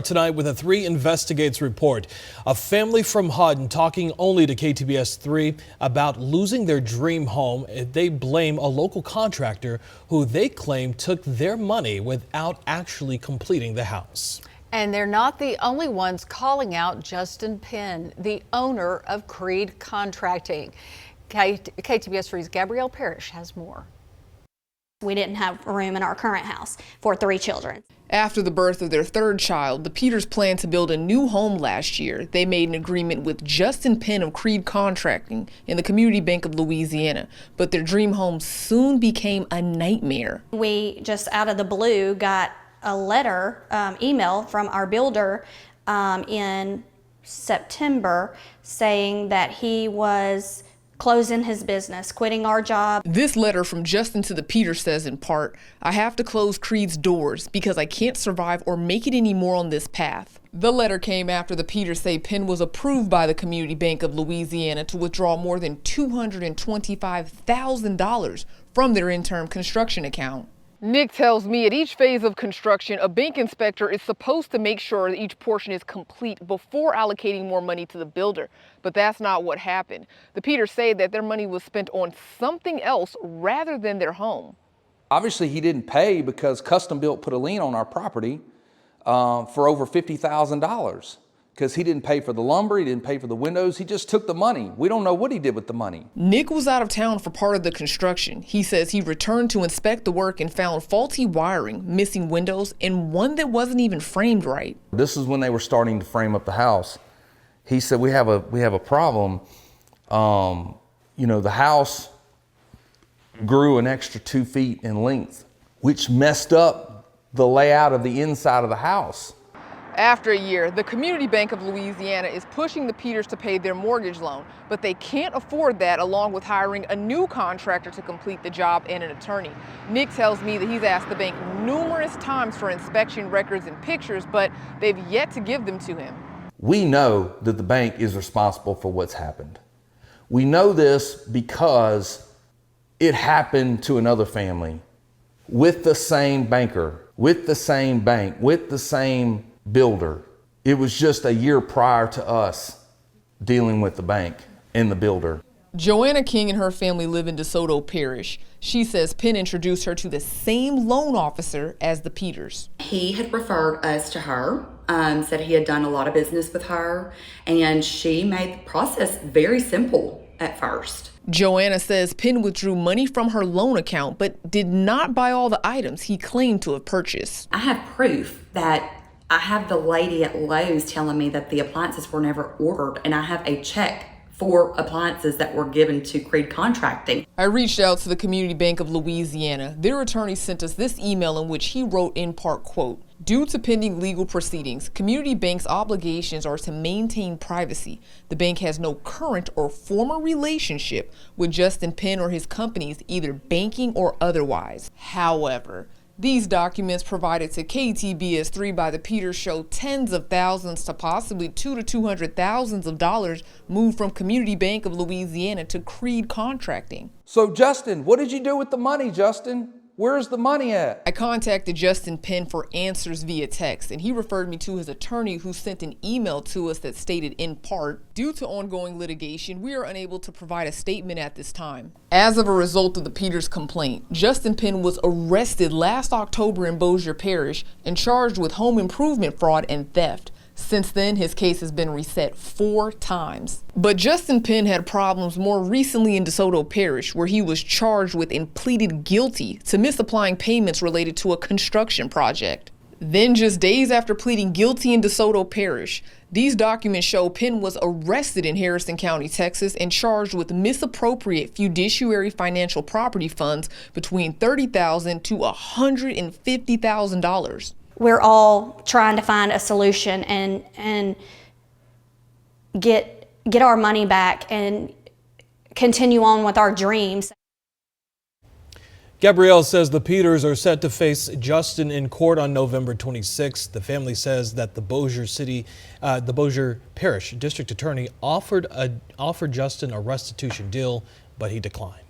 Tonight with a 3 Investigates report. A family from Hutton talking only to KTBS 3 about losing their dream home. They blame a local contractor who they claim took their money without actually completing the house. And they're not the only ones calling out Justin Penn, the owner of Creed Contracting. KTBS 3's Gabrielle Parrish has more. We didn't have room in our current house for 3 children. After the birth of their 3rd child, the Peters planned to build a new home last year. They made an agreement with Justin Penn of Creed Contracting in the Community Bank of Louisiana, but their dream home soon became a nightmare. We just out of the blue got a letter, email from our builder in September saying that he was closing his business, quitting our job. This letter from Justin to the Peters says in part, "I have to close Creed's doors because I can't survive or make it anymore on this path." The letter came after the Peters say Penn was approved by the Community Bank of Louisiana to withdraw more than $225,000 from their interim construction account. Nick tells me at each phase of construction, a bank inspector is supposed to make sure that each portion is complete before allocating more money to the builder. But that's not what happened. The Peters say that their money was spent on something else rather than their home. Obviously, he didn't pay because Custom Built put a lien on our property for over $50,000. Because he didn't pay for the lumber, he didn't pay for the windows, he just took the money. We don't know what he did with the money. Nick was out of town for part of the construction. He says he returned to inspect the work and found faulty wiring, missing windows, and one that wasn't even framed right. This is when they were starting to frame up the house. He said, we have a problem. You know, the house grew an extra 2 feet in length, which messed up the layout of the inside of the house. After a year, the Community Bank of Louisiana is pushing the Peters to pay their mortgage loan, but they can't afford that along with hiring a new contractor to complete the job and an attorney. Nick tells me that he's asked the bank numerous times for inspection records and pictures, but they've yet to give them to him. We know that the bank is responsible for what's happened. We know this because it happened to another family with the same banker, with the same bank, with the same builder. It was just a year prior to us dealing with the bank and the builder. Joanna King and her family live in DeSoto Parish. She says Penn introduced her to the same loan officer as the Peters. He had referred us to her, said he had done a lot of business with her, and she made the process very simple at first. Joanna says Penn withdrew money from her loan account but did not buy all the items he claimed to have purchased. I have proof that I have the lady at Lowe's telling me that the appliances were never ordered, and I have a check for appliances that were given to Creed Contracting. I reached out to the Community Bank of Louisiana. Their attorney sent us this email in which he wrote in part, quote, "Due to pending legal proceedings, Community Bank's obligations are to maintain privacy. The bank has no current or former relationship with Justin Penn or his companies, either banking or otherwise. However, these documents provided to KTBS 3 by the Peters show tens of thousands to possibly $200,000 to $200,000 moved from Community Bank of Louisiana to Creed Contracting." So Justin, what did you do with the money, Justin? Where's the money at? I contacted Justin Penn for answers via text, and he referred me to his attorney who sent an email to us that stated in part, "Due to ongoing litigation, we are unable to provide a statement at this time." As of a result of the Peters complaint, Justin Penn was arrested last October in Bossier Parish and charged with home improvement fraud and theft. Since then, his case has been reset 4 times. But Justin Penn had problems more recently in DeSoto Parish, where he was charged with and pleaded guilty to misapplying payments related to a construction project. Then, just days after pleading guilty in DeSoto Parish, these documents show Penn was arrested in Harrison County, Texas, and charged with misappropriate fiduciary financial property funds between $30,000 to $150,000. We're all trying to find a solution and get our money back and continue on with our dreams. Gabrielle says the Peters are set to face Justin in court on November 26th. The family says that the Bossier Parish District Attorney offered Justin a restitution deal, but he declined.